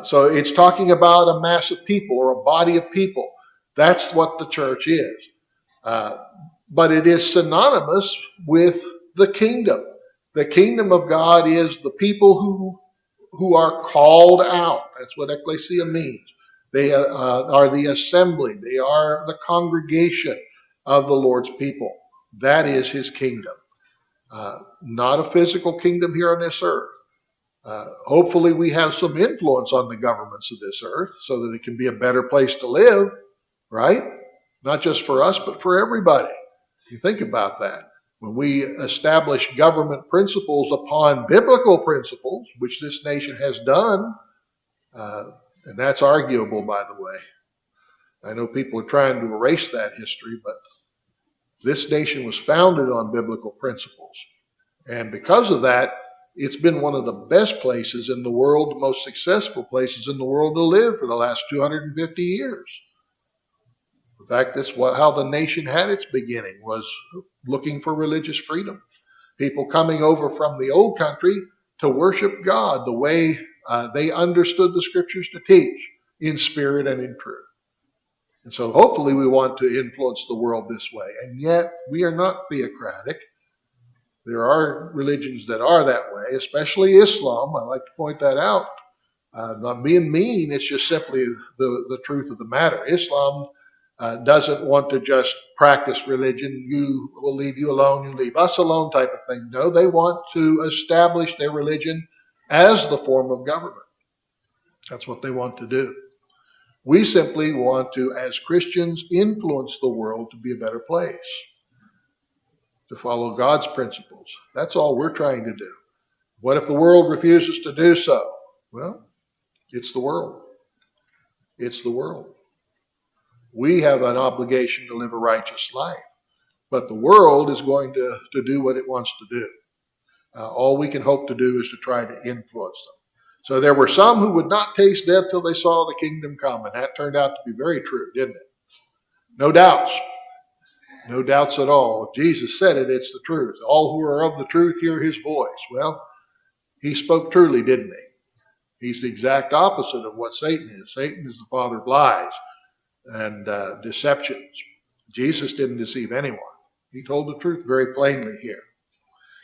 So it's talking about a mass of people or a body of people. That's what the church is. Uh, but it is synonymous with the kingdom. The kingdom of God is the people who are called out. That's what ecclesia means. They are the assembly. They are the congregation of the Lord's people. That is his kingdom. Not a physical kingdom here on this earth. Hopefully we have some influence on the governments of this earth so that it can be a better place to live, right? Not just for us, but for everybody. You think about that. When we establish government principles upon biblical principles, which this nation has done, and that's arguable, by the way. I know people are trying to erase that history, but this nation was founded on biblical principles. And because of that, it's been one of the best places in the world, the most successful places in the world to live for the last 250 years. In fact, that's how the nation had its beginning, was looking for religious freedom. People coming over from the old country to worship God the way they understood the scriptures to teach, in spirit and in truth. And so hopefully we want to influence the world this way. And yet we are not theocratic. There are religions that are that way, especially Islam. I like to point that out. Not being mean, it's just simply the truth of the matter. Islam doesn't want to just practice religion. You will leave you alone, you leave us alone type of thing. No, they want to establish their religion as the form of government. That's what they want to do. We simply want to, as Christians, influence the world to be a better place, to follow God's principles. That's all we're trying to do. What if the world refuses to do so? Well, it's the world. It's the world. We have an obligation to live a righteous life, but the world is going to do what it wants to do. All we can hope to do is to try to influence them. So there were some who would not taste death till they saw the kingdom come, and that turned out to be very true, didn't it? No doubts. No doubts at all. If Jesus said it, it's the truth. All who are of the truth hear his voice. Well, he spoke truly, didn't he? He's the exact opposite of what Satan is. Satan is the father of lies and deceptions. Jesus didn't deceive anyone. He told the truth very plainly here.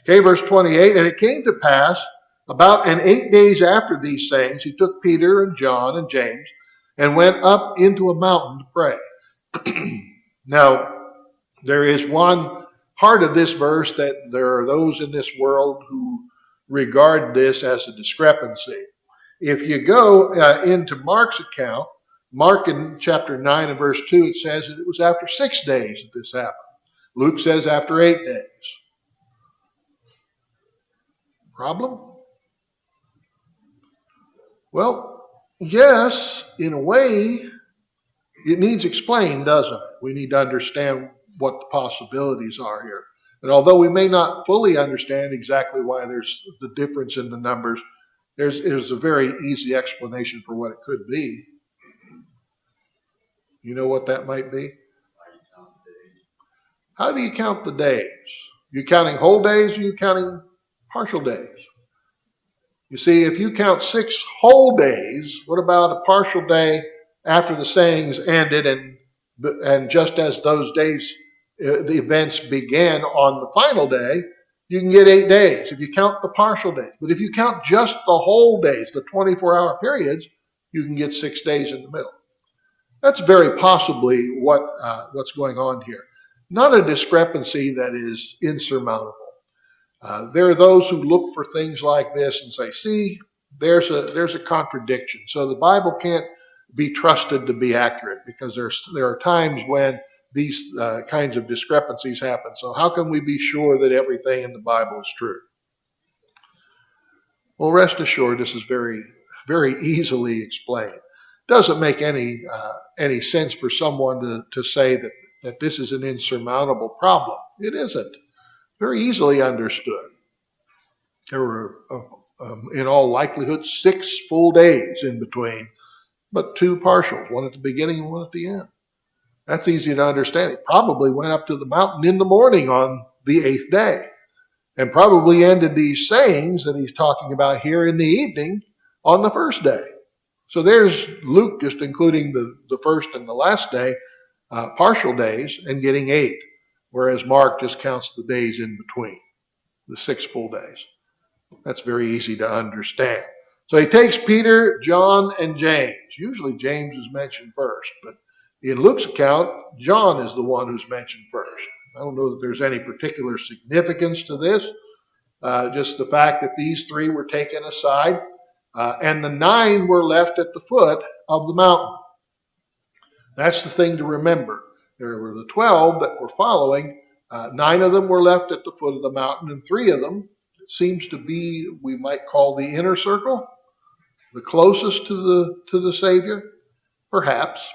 Okay, verse 28, and it came to pass about 8 days after these sayings, he took Peter and John and James and went up into a mountain to pray. Now, there is one part of this verse that there are those in this world who regard this as a discrepancy. If you go into Mark's account, Mark in chapter 9 and verse 2, it says that it was after 6 days that this happened. Luke says after 8 days. Problem? Well, yes, in a way, it needs explained, doesn't it? We need to understand what the possibilities are here. And although we may not fully understand exactly why there's the difference in the numbers, there's a very easy explanation for what it could be. You know what that might be? How do you count the days? You counting whole days or you counting partial days? You see, if you count 6 whole days, what about a partial day after the sayings ended and just as those days, the events began on the final day, you can get 8 days if you count the partial days. But if you count just the whole days, the 24-hour periods, you can get 6 days in the middle. That's very possibly what's going on here. Not a discrepancy that is insurmountable. There are those who look for things like this and say, see, there's a contradiction. So the Bible can't be trusted to be accurate because there are times when these kinds of discrepancies happen. So how can we be sure that everything in the Bible is true? Well, rest assured, this is very, very easily explained. It doesn't make any sense for someone to say that this is an insurmountable problem. It isn't. Very easily understood. There were, in all likelihood, 6 full days in between, but 2 partials, one at the beginning and one at the end. That's easy to understand. It probably went up to the mountain in the morning on the 8th day and probably ended these sayings that he's talking about here in the evening on the first day. So there's Luke just including the first and the last day, partial days, and getting 8, whereas Mark just counts the days in between, the 6 full days. That's very easy to understand. So he takes Peter, John, and James. Usually James is mentioned first, but in Luke's account, John is the one who's mentioned first. I don't know that there's any particular significance to this, just the fact that these 3 were taken aside, and the 9 were left at the foot of the mountain. That's the thing to remember. There were the 12 that were following. 9 of them were left at the foot of the mountain, and 3 of them seems to be, we might call the inner circle, the closest to the Savior, perhaps.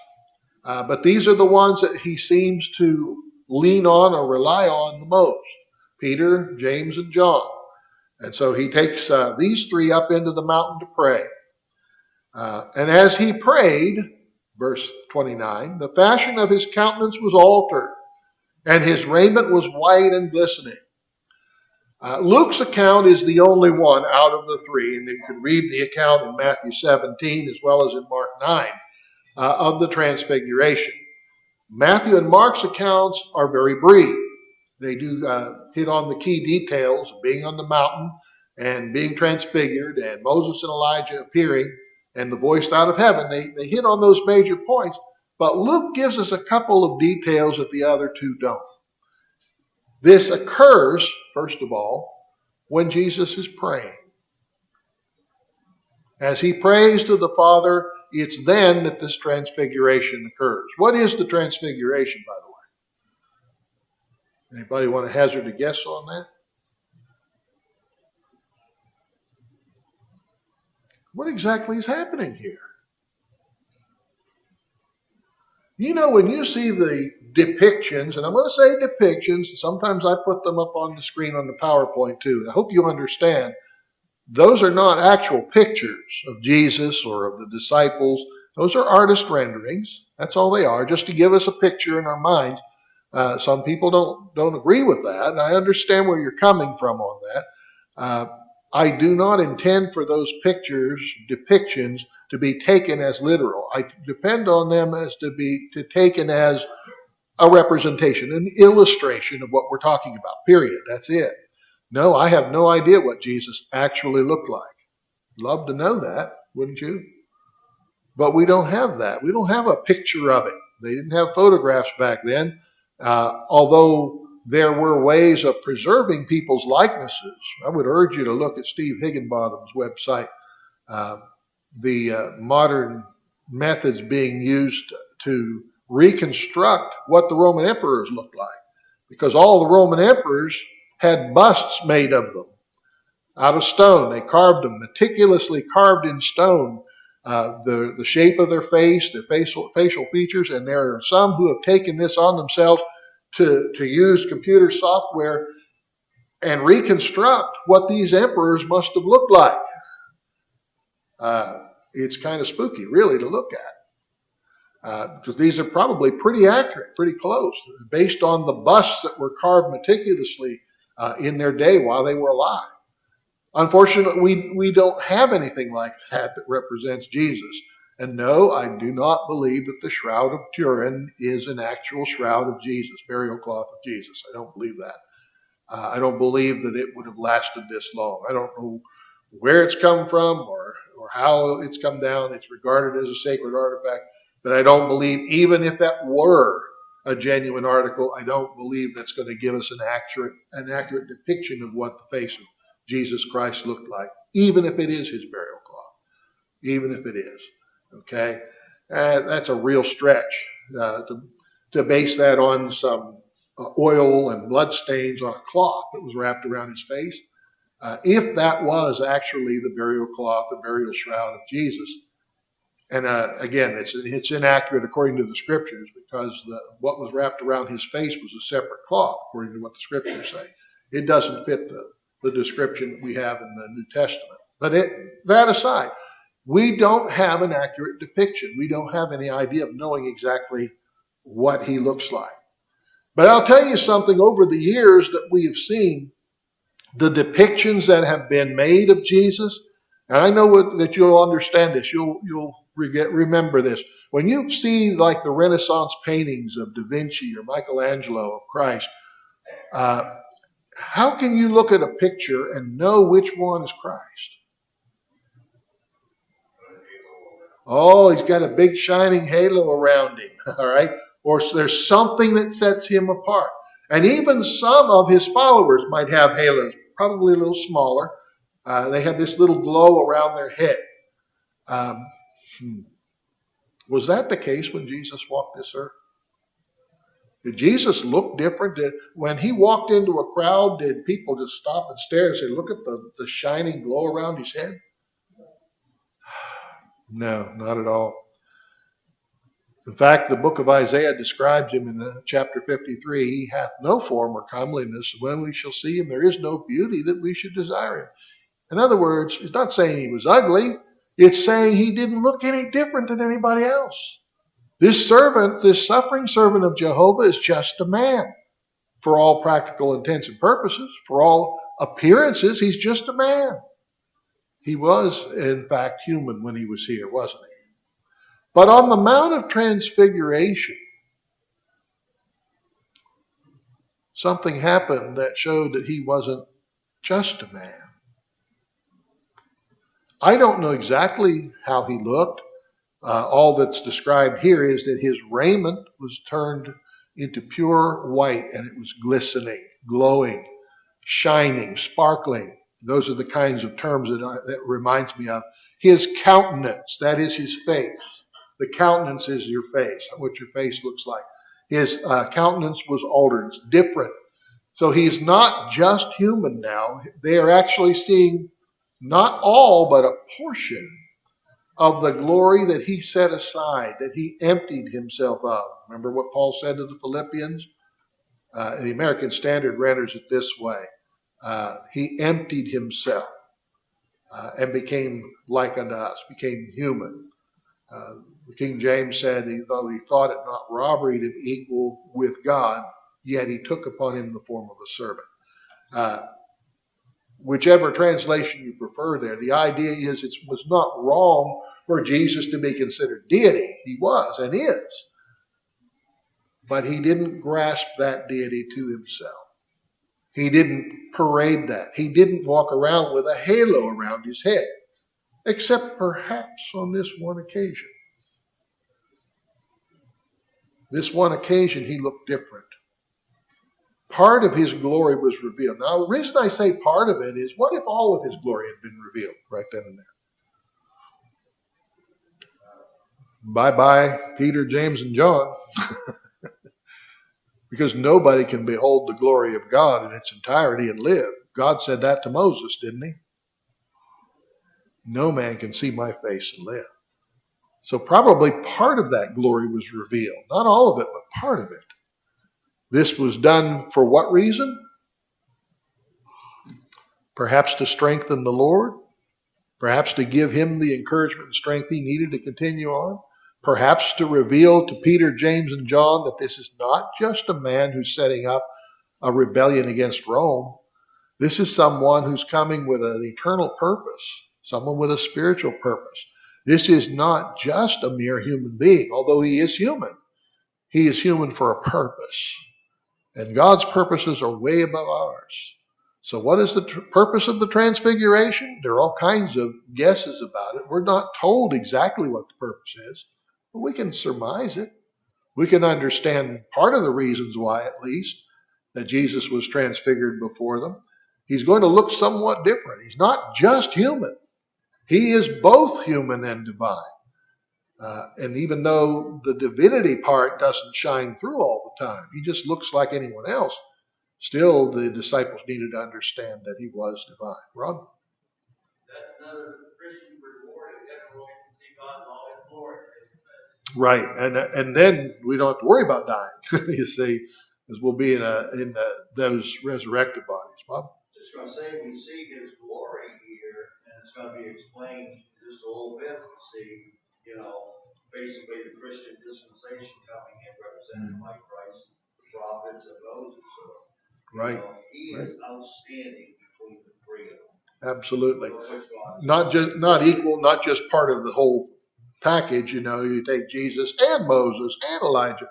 But these are the ones that he seems to lean on or rely on the most: Peter, James, and John. And so he takes these 3 up into the mountain to pray. And as he prayed, verse 29, the fashion of his countenance was altered, and his raiment was white and glistening. Luke's account is the only one out of the 3, and you can read the account in Matthew 17 as well as in Mark 9 of the transfiguration. Matthew and Mark's accounts are very brief. They do hit on the key details of being on the mountain and being transfigured and Moses and Elijah appearing and the voice out of heaven. They hit on those major points, but Luke gives us a couple of details that the other 2 don't. This occurs, first of all, when Jesus is praying. As he prays to the Father, it's then that this transfiguration occurs. What is the transfiguration, by the way? Anybody want to hazard a guess on that? What exactly is happening here? You know, when you see the depictions, and I'm going to say depictions, sometimes I put them up on the screen on the PowerPoint too. I hope you understand, those are not actual pictures of Jesus or of the disciples. Those are artist renderings. That's all they are, just to give us a picture in our minds. Some people don't agree with that, and I understand where you're coming from on that. I do not intend for those pictures, depictions, to be taken as literal. I depend on them as to be taken as a representation, an illustration of what we're talking about, period. That's it. No, I have no idea what Jesus actually looked like. Love to know that, wouldn't you? But we don't have that. We don't have a picture of it. They didn't have photographs back then, although there were ways of preserving people's likenesses. I would urge you to look at Steve Higginbottom's website, the modern methods being used to reconstruct what the Roman emperors looked like, because all the Roman emperors had busts made of them out of stone. They carved them, meticulously carved in stone, the shape of their face, their facial features, and there are some who have taken this on themselves to use computer software and reconstruct what these emperors must have looked like. It's kind of spooky, really, to look at, because these are probably pretty accurate, pretty close, based on the busts that were carved meticulously in their day while they were alive. Unfortunately, we don't have anything like that represents Jesus. And no, I do not believe that the Shroud of Turin is an actual shroud of Jesus, burial cloth of Jesus. I don't believe that. I don't believe that it would have lasted this long. I don't know where it's come from or how it's come down. It's regarded as a sacred artifact, but I don't believe, even if that were a genuine article, I don't believe that's going to give us an accurate depiction of what the face of Jesus Christ looked like, even if it is his burial cloth, even if it is. Okay, that's a real stretch to base that on some oil and blood stains on a cloth that was wrapped around his face. If that was actually the burial cloth, the burial shroud of Jesus, and again, it's inaccurate according to the scriptures, because what was wrapped around his face was a separate cloth, according to what the scriptures say. It doesn't fit the description we have in the New Testament. But that aside, we don't have an accurate depiction. We don't have any idea of knowing exactly what he looks like. But I'll tell you something, over the years that we have seen, the depictions that have been made of Jesus, and I know that you'll understand this. You'll remember this. When you see like the Renaissance paintings of Da Vinci or Michelangelo of Christ, uh, how can you look at a picture and know which one is Christ? Oh, he's got a big shining halo around him, all right? Or there's something that sets him apart. And even some of his followers might have halos, probably a little smaller. They have this little glow around their head. Um, was that the case when Jesus walked this earth? Did Jesus look different? When he walked into a crowd, did people just stop and stare and say, look at the shining glow around his head? No, not at all. In fact, the book of Isaiah describes him in chapter 53. He hath no form or comeliness. When we shall see him, there is no beauty that we should desire him. In other words, it's not saying he was ugly. It's saying he didn't look any different than anybody else. This servant, this suffering servant of Jehovah, is just a man. For all practical intents and purposes, for all appearances, he's just a man. He was, in fact, human when he was here, wasn't he? But on the Mount of Transfiguration, something happened that showed that he wasn't just a man. I don't know exactly how he looked. All that's described here is that his raiment was turned into pure white, and it was glistening, glowing, shining, sparkling. Those are the kinds of terms that reminds me of. His countenance, that is his face. The countenance is your face, what your face looks like. His countenance was altered. It's different. So he's not just human now. They are actually seeing not all, but a portion of the glory that he set aside, that he emptied himself of. Remember what Paul said to the Philippians? The American Standard renders it this way. He emptied himself and became like unto us, became human. The King James said, though he thought it not robbery to be equal with God, yet he took upon him the form of a servant. Whichever translation you prefer there, the idea is it was not wrong for Jesus to be considered deity. He was and is. But he didn't grasp that deity to himself. He didn't parade that. He didn't walk around with a halo around his head, except perhaps on this one occasion. This one occasion, he looked different. Part of his glory was revealed. Now, the reason I say part of it is, what if all of his glory had been revealed right then and there? Bye-bye, Peter, James, and John. Because nobody can behold the glory of God in its entirety and live. God said that to Moses, didn't he? No man can see my face and live. So probably part of that glory was revealed. Not all of it, but part of it. This was done for what reason? Perhaps to strengthen the Lord. Perhaps to give him the encouragement and strength he needed to continue on. Perhaps to reveal to Peter, James, and John that this is not just a man who's setting up a rebellion against Rome. This is someone who's coming with an eternal purpose, someone with a spiritual purpose. This is not just a mere human being, although he is human. He is human for a purpose. And God's purposes are way above ours. So what is the purpose of the transfiguration? There are all kinds of guesses about it. We're not told exactly what the purpose is, but we can surmise it. We can understand part of the reasons why, at least, that Jesus was transfigured before them. He's going to look somewhat different. He's not just human. He is both human and divine. And even though the divinity part doesn't shine through all the time, he just looks like anyone else, still the disciples needed to understand that he was divine. Rob? That's another Christian reward of never going to see God in all his glory. Right, and then we don't have to worry about dying, you see, because we'll be in those resurrected bodies. Bob? Just going to say, we see his glory here, and it's going to be explained just a little bit. We see, basically the Christian dispensation coming in represented by Christ, the prophets, and Moses. So, right. He is outstanding between the three of them. Absolutely. Not equal, not just part of the whole package, you take Jesus and Moses and Elijah.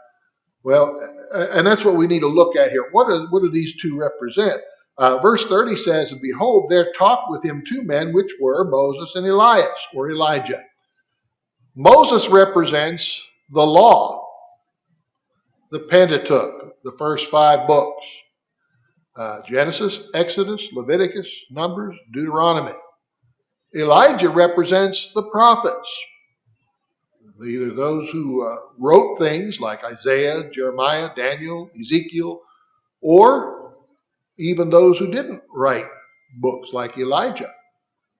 Well, and that's what we need to look at here. What do these two represent? Verse 30 says, and behold, there talked with him two men, which were Moses and Elias, or Elijah. Moses represents the law, the Pentateuch, the first 5 books. Genesis, Exodus, Leviticus, Numbers, Deuteronomy. Elijah represents the prophets, either those who wrote things like Isaiah, Jeremiah, Daniel, Ezekiel, or even those who didn't write books like Elijah.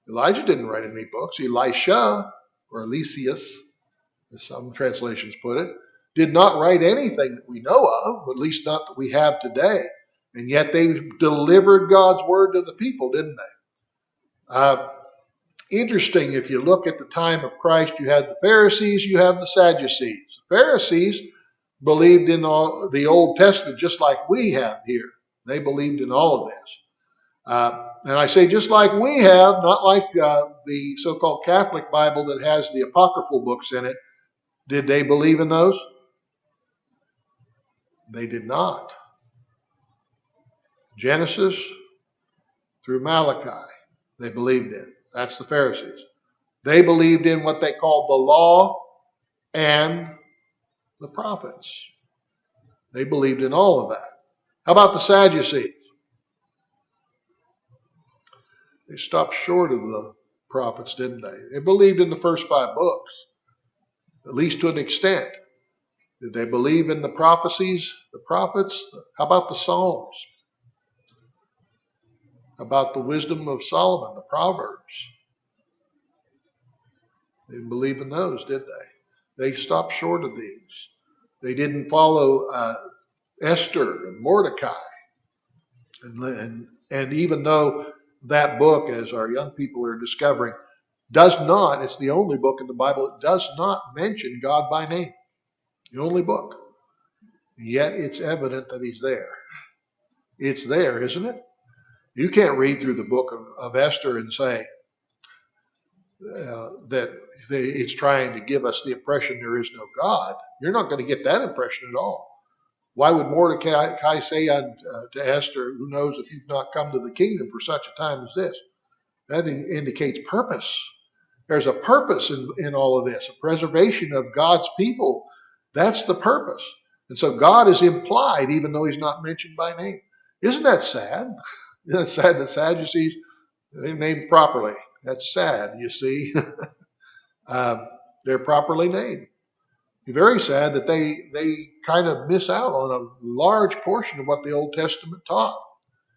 Elijah didn't write any books. Elisha, or Eliseus, as some translations put it, did not write anything that we know of, at least not that we have today. And yet they delivered God's word to the people, didn't they? Interesting, if you look at the time of Christ, you had the Pharisees, you have the Sadducees. The Pharisees believed in all the Old Testament just like we have here. They believed in all of this. And I say just like we have, not like the so-called Catholic Bible that has the apocryphal books in it. Did they believe in those? They did not. Genesis through Malachi, they believed in. That's the Pharisees. They believed in what they called the law and the prophets. They believed in all of that. How about the Sadducees? They stopped short of the prophets, didn't they? They believed in the first 5 books, at least to an extent. Did they believe in the prophecies, the prophets? How about the Psalms? How about the wisdom of Solomon, the Proverbs? They didn't believe in those, did they? They stopped short of these. They didn't follow Esther and Mordecai. And even though that book, as our young people are discovering, does not, it's the only book in the Bible that does not mention God by name. The only book. And yet it's evident that he's there. It's there, isn't it? You can't read through the book of Esther and say that it's trying to give us the impression there is no God. You're not going to get that impression at all. Why would Mordecai say to Esther, who knows if you've not come to the kingdom for such a time as this? That indicates purpose. There's a purpose in all of this, a preservation of God's people. That's the purpose. And so God is implied even though he's not mentioned by name. Isn't that sad? Isn't that sad that Sadducees they're named properly? That's sad, you see. They're properly named. Very sad that they kind of miss out on a large portion of what the Old Testament taught.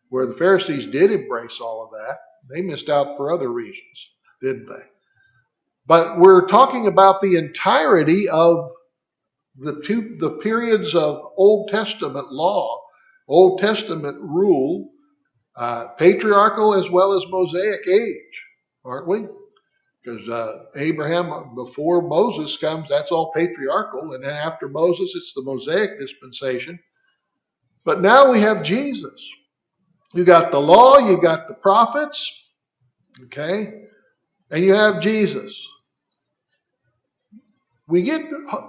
Where the Pharisees did embrace all of that, they missed out for other reasons, didn't they? But we're talking about the entirety of the periods of Old Testament law, Old Testament rule, patriarchal as well as Mosaic age, aren't we? Because Abraham, before Moses comes, that's all patriarchal. And then after Moses, it's the Mosaic dispensation. But now we have Jesus. You got the law, you got the prophets, okay? And you have Jesus. We get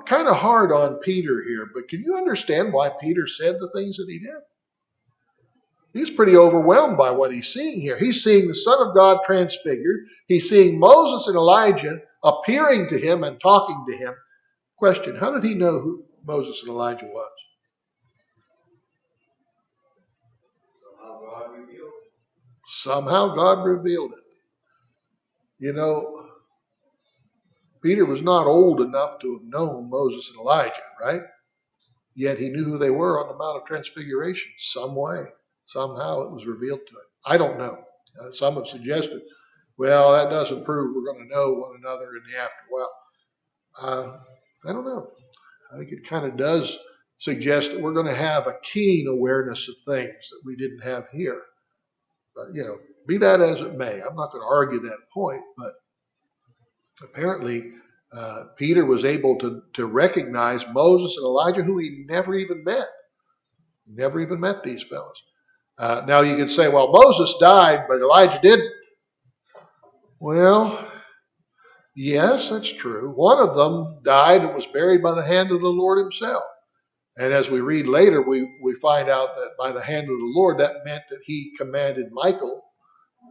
kind of hard on Peter here, but can you understand why Peter said the things that he did? He's pretty overwhelmed by what he's seeing here. He's seeing the Son of God transfigured. He's seeing Moses and Elijah appearing to him and talking to him. Question, how did he know who Moses and Elijah was? Somehow God revealed it. You know, Peter was not old enough to have known Moses and Elijah, right? Yet he knew who they were on the Mount of Transfiguration some way. Somehow it was revealed to him. I don't know. Some have suggested, well, that doesn't prove we're going to know one another in the afterworld. I don't know. I think it kind of does suggest that we're going to have a keen awareness of things that we didn't have here. But, be that as it may, I'm not going to argue that point, but apparently Peter was able to recognize Moses and Elijah, who he never even met. Never even met these fellows. Now you can say, well, Moses died, but Elijah didn't. Well, Yes, that's true. One of them died and was buried by the hand of the Lord himself. And as we read later, we find out that by the hand of the Lord, that meant that he commanded Michael,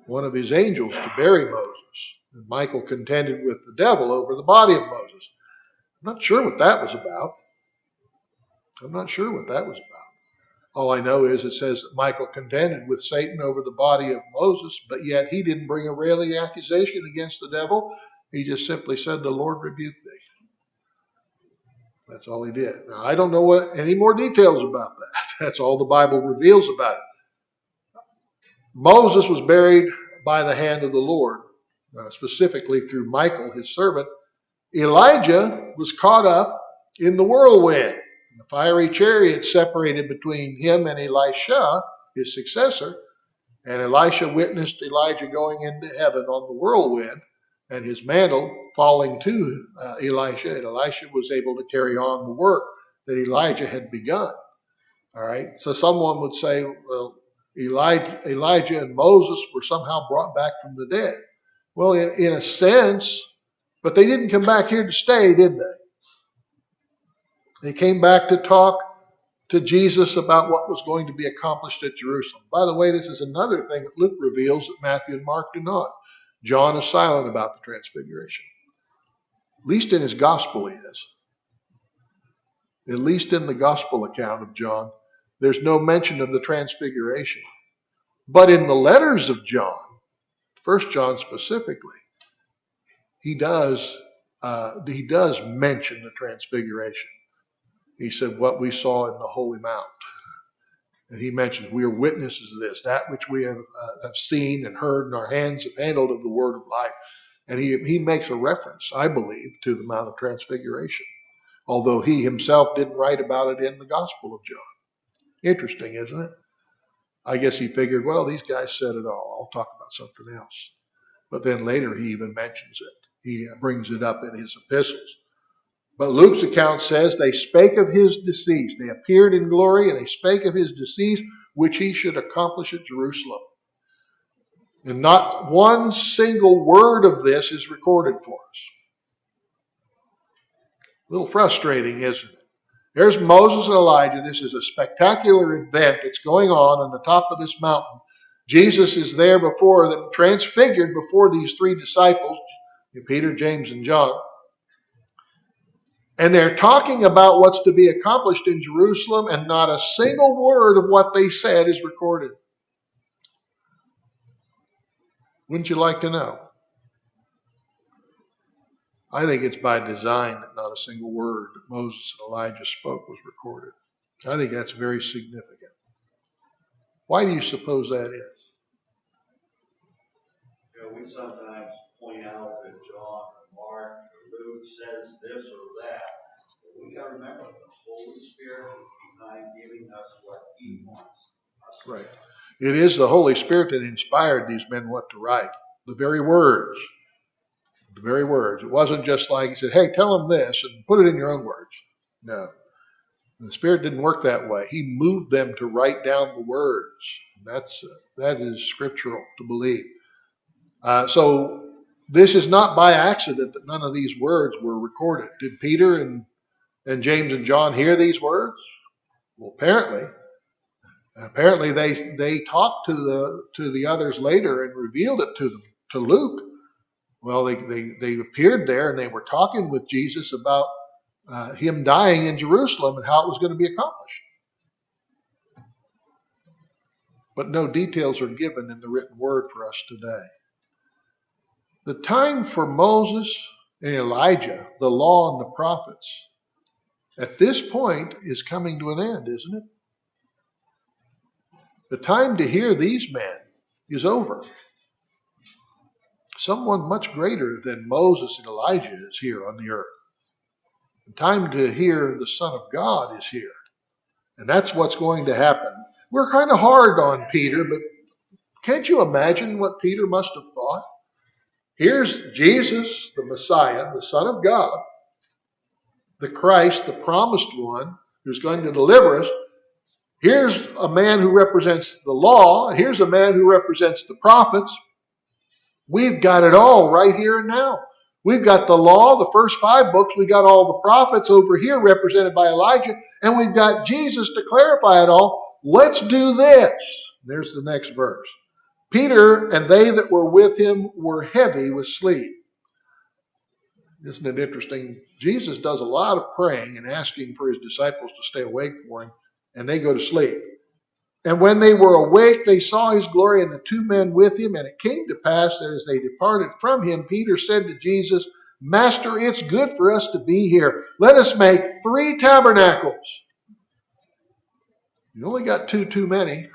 one of his angels, to bury Moses. And Michael contended with the devil over the body of Moses. I'm not sure what that was about. I'm not sure what that was about. All I know is it says that Michael contended with Satan over the body of Moses, but yet he didn't bring a railing accusation against the devil. He just simply said, "The Lord rebuke thee." That's all he did. Now, I don't know any more details about that. That's all the Bible reveals about it. Moses was buried by the hand of the Lord, specifically through Michael, his servant. Elijah was caught up in the whirlwind. The fiery chariot separated between him and Elisha, his successor, and Elisha witnessed Elijah going into heaven on the whirlwind and his mantle falling to Elisha, and Elisha was able to carry on the work that Elijah had begun. All right, so someone would say, well, Elijah and Moses were somehow brought back from the dead. Well, in a sense, but they didn't come back here to stay, did they? They came back to talk to Jesus about what was going to be accomplished at Jerusalem. By the way, this is another thing that Luke reveals that Matthew and Mark do not. John is silent about the transfiguration. At least in his gospel he is. At least in the gospel account of John, there's no mention of the transfiguration. But in the letters of John, 1 John specifically, he does mention the transfiguration. He said, what we saw in the Holy Mount. And he mentions, we are witnesses of this, that which we have seen and heard and our hands have handled of the word of life. And he makes a reference, I believe, to the Mount of Transfiguration, although he himself didn't write about it in the Gospel of John. Interesting, isn't it? I guess he figured, well, these guys said it all. I'll talk about something else. But then later he even mentions it. He brings it up in his epistles. But Luke's account says they spake of his decease. They appeared in glory and they spake of his decease, which he should accomplish at Jerusalem. And not one single word of this is recorded for us. A little frustrating, isn't it? There's Moses and Elijah. This is a spectacular event that's going on the top of this mountain. Jesus is there before them, transfigured before these three disciples, Peter, James, and John. And they're talking about what's to be accomplished in Jerusalem, and not a single word of what they said is recorded. Wouldn't you like to know? I think it's by design that not a single word that Moses and Elijah spoke was recorded. I think that's very significant. Why do you suppose that is? We sometimes point out that John or Mark or Luke says this or that. But we got to remember the Holy Spirit is behind giving us what he wants us to. Right. It is the Holy Spirit that inspired these men what to write. The very words. The very words. It wasn't just like he said, hey, tell them this and put it in your own words. No. The Spirit didn't work that way. He moved them to write down the words. That is scriptural to believe. So this is not by accident that none of these words were recorded. Did Peter and James and John hear these words? Well, apparently. Apparently they talked to the others later and revealed it to them, to Luke. Well, they appeared there and they were talking with Jesus about him dying in Jerusalem and how it was going to be accomplished. But no details are given in the written word for us today. The time for Moses and Elijah, the law and the prophets, at this point is coming to an end, isn't it? The time to hear these men is over. Someone much greater than Moses and Elijah is here on the earth. The time to hear the Son of God is here. And that's what's going to happen. We're kind of hard on Peter, but can't you imagine what Peter must have thought? Here's Jesus, the Messiah, the Son of God, the Christ, the promised one, who's going to deliver us. Here's a man who represents the law, and here's a man who represents the prophets. We've got it all right here and now. We've got the law, the first 5 books. We got all the prophets over here represented by Elijah. And we've got Jesus to clarify it all. Let's do this. There's the next verse. Peter and they that were with him were heavy with sleep. Isn't it interesting? Jesus does a lot of praying and asking for his disciples to stay awake for him, and they go to sleep. And when they were awake, they saw his glory and the 2 men with him. And it came to pass that as they departed from him, Peter said to Jesus, Master, it's good for us to be here. Let us make 3 tabernacles. You only got 2 too many.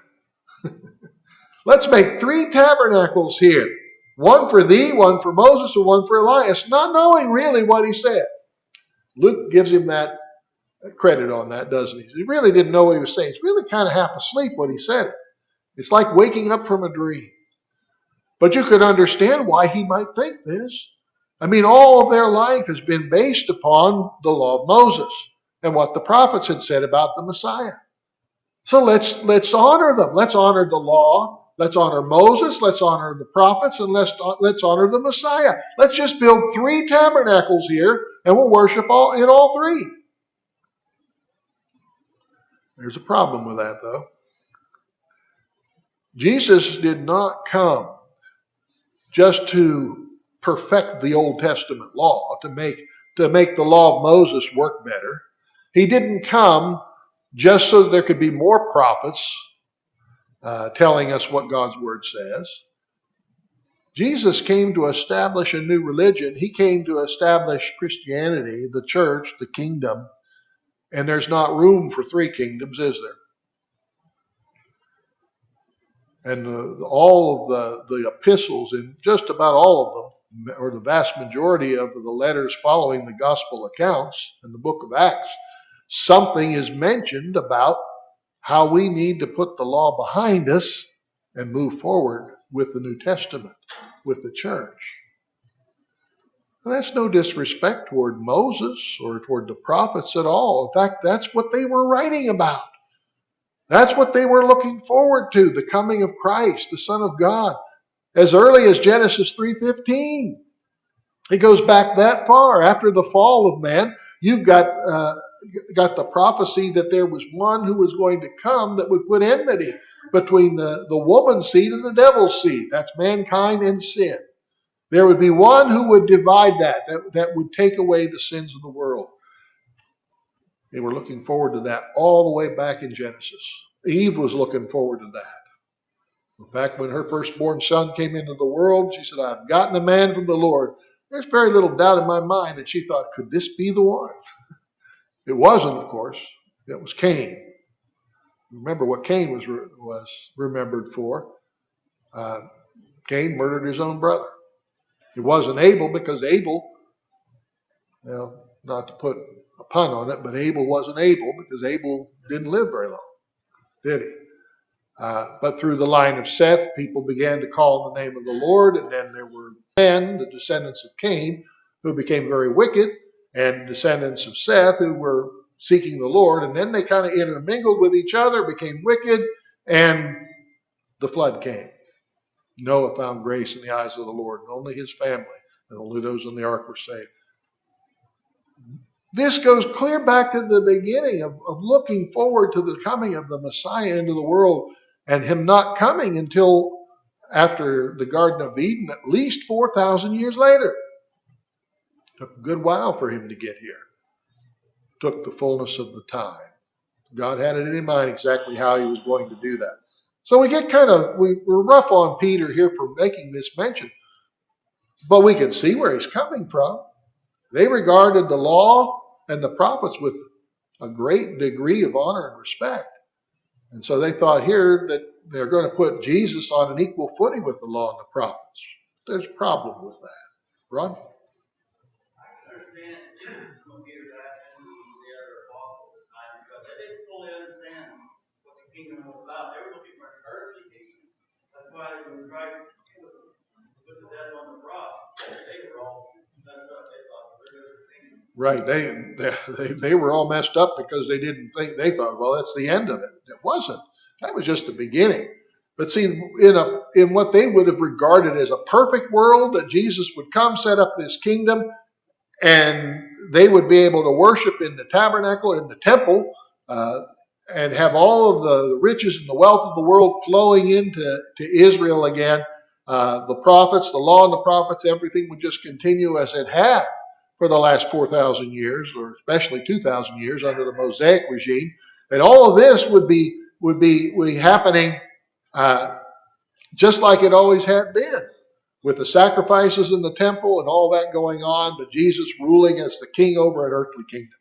Let's make 3 tabernacles here. One for thee, one for Moses, and one for Elias. Not knowing really what he said. Luke gives him that credit on that, doesn't he? He really didn't know what he was saying. He's really kind of half asleep when he said it. It's like waking up from a dream. But you could understand why he might think this. I mean, all of their life has been based upon the law of Moses and what the prophets had said about the Messiah. So let's honor them. Let's honor the law. Let's honor Moses. Let's honor the prophets, and let's honor the Messiah. Let's just build 3 tabernacles here, and we'll worship in all 3. There's a problem with that, though. Jesus did not come just to perfect the Old Testament law, to make the law of Moses work better. He didn't come just so that there could be more prophets telling us what God's word says. Jesus came to establish a new religion. He came to establish Christianity, the church, the kingdom. And there's not room for 3 kingdoms, is there? And all of the epistles, and just about all of them, or the vast majority of the letters following the gospel accounts in the book of Acts, something is mentioned about how we need to put the law behind us and move forward with the New Testament, with the church. And that's no disrespect toward Moses or toward the prophets at all. In fact, that's what they were writing about. That's what they were looking forward to, the coming of Christ, the Son of God, as early as Genesis 3:15. It goes back that far. After the fall of man, you've got the prophecy that there was one who was going to come that would put enmity between the woman's seed and the devil's seed. That's mankind and sin. There would be one who would divide that would take away the sins of the world. They were looking forward to that all the way back in Genesis. Eve was looking forward to that. In fact, when her firstborn son came into the world, she said, I've gotten a man from the Lord. There's very little doubt in my mind that she thought, could this be the one? It wasn't, of course. It was Cain. Remember what Cain was remembered for. Cain murdered his own brother. It wasn't Abel, because Abel, well, not to put a pun on it, but Abel wasn't Abel because Abel didn't live very long, did he? But through the line of Seth, people began to call on the name of the Lord, and then there were men, the descendants of Cain, who became very wicked, and descendants of Seth who were seeking the Lord, and then they kind of intermingled with each other, became wicked, and the flood came. Noah found grace in the eyes of the Lord, and only his family, and only those in the ark were saved. This goes clear back to the beginning of looking forward to the coming of the Messiah into the world, and him not coming until after the Garden of Eden, at least 4,000 years later. It took a good while for him to get here. It took the fullness of the time. God had it in mind exactly how he was going to do that. So we get we're rough on Peter here for making this mention, but we can see where he's coming from. They regarded the law and the prophets with a great degree of honor and respect. And so they thought here that they're going to put Jesus on an equal footing with the law and the prophets. There's a problem with that. Ron? I can understand some Peter's actions and the other apostles at the time because they didn't fully understand what the kingdom was about. They were looking for an earthly kingdom. That's why when Christ put to death on the cross, they were all messed up. They thought they're going to kingdom. Right. They were all messed up because they thought, well, that's the end of it. It wasn't. That was just the beginning. But see, in what they would have regarded as a perfect world, that Jesus would come, set up this kingdom, and they would be able to worship in the tabernacle, in the temple, and have all of the riches and the wealth of the world flowing into Israel again. The prophets, the law and the prophets, everything would just continue as it had for the last 4,000 years, or especially 2,000 years under the Mosaic regime. And all of this would be happening just like it always had been, with the sacrifices in the temple and all that going on, but Jesus ruling as the king over an earthly kingdom.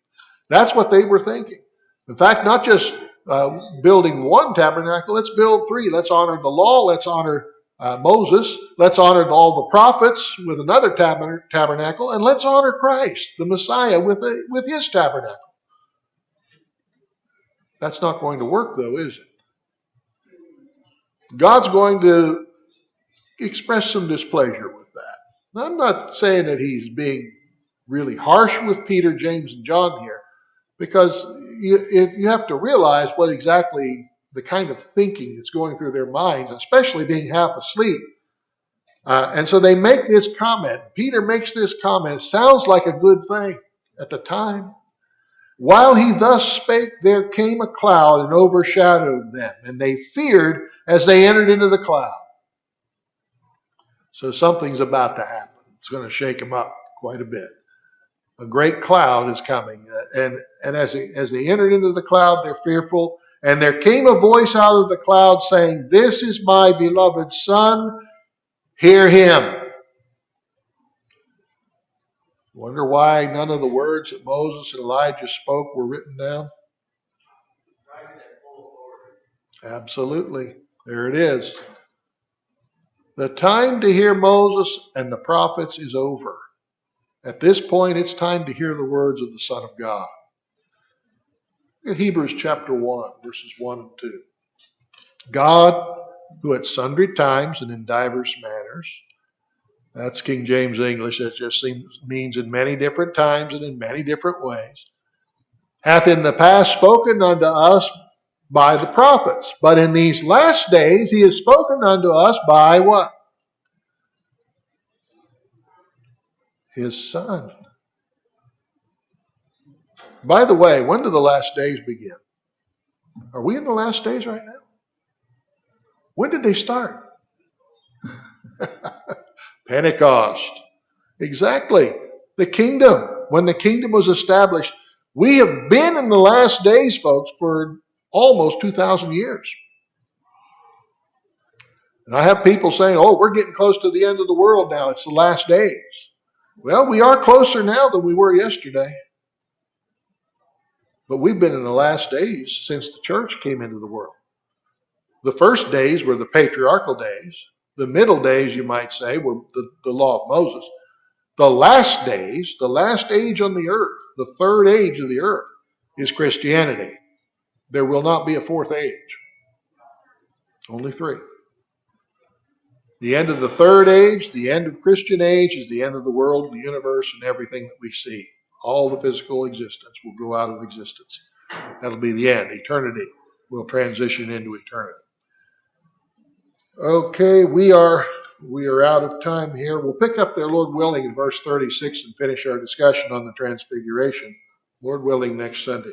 That's what they were thinking. In fact, not just building one tabernacle, let's build three. Let's honor the law, let's honor Moses, let's honor all the prophets with another tabernacle, and let's honor Christ, the Messiah, with his tabernacle. That's not going to work, though, is it? God's going to express some displeasure with that. Now, I'm not saying that he's being really harsh with Peter, James, and John here, because you have to realize what exactly the kind of thinking that's going through their minds, especially being half asleep. And so they make this comment. Peter makes this comment. It sounds like a good thing at the time. While he thus spake, there came a cloud and overshadowed them, and they feared as they entered into the cloud. So something's about to happen. It's going to shake them up quite a bit. A great cloud is coming. And as they entered into the cloud, they're fearful. And there came a voice out of the cloud saying, "This is my beloved Son, hear him." Wonder why none of the words that Moses and Elijah spoke were written down? Absolutely. There it is. The time to hear Moses and the prophets is over. At this point, it's time to hear the words of the Son of God. Look at Hebrews chapter 1, verses 1 and 2. God, who at sundry times and in divers manners, that's King James English, that just means in many different times and in many different ways, hath in the past spoken unto us by the prophets. But in these last days he has spoken unto us by what? His Son. By the way, when do the last days begin? Are we in the last days right now? When did they start? Pentecost. Exactly. The kingdom. When the kingdom was established. We have been in the last days, folks, for almost 2,000 years. And I have people saying, "Oh, we're getting close to the end of the world now. It's the last days." Well, we are closer now than we were yesterday. But we've been in the last days since the church came into the world. The first days were the patriarchal days. The middle days, you might say, were the law of Moses. The last days, the last age on the earth, the third age of the earth, is Christianity. There will not be a fourth age. Only three. The end of the third age, the end of Christian age, is the end of the world, the universe, and everything that we see. All the physical existence will go out of existence. That'll be the end. Eternity will transition into eternity. Okay, we are out of time here. We'll pick up there, Lord willing, in verse 36 and finish our discussion on the Transfiguration. Lord willing, next Sunday.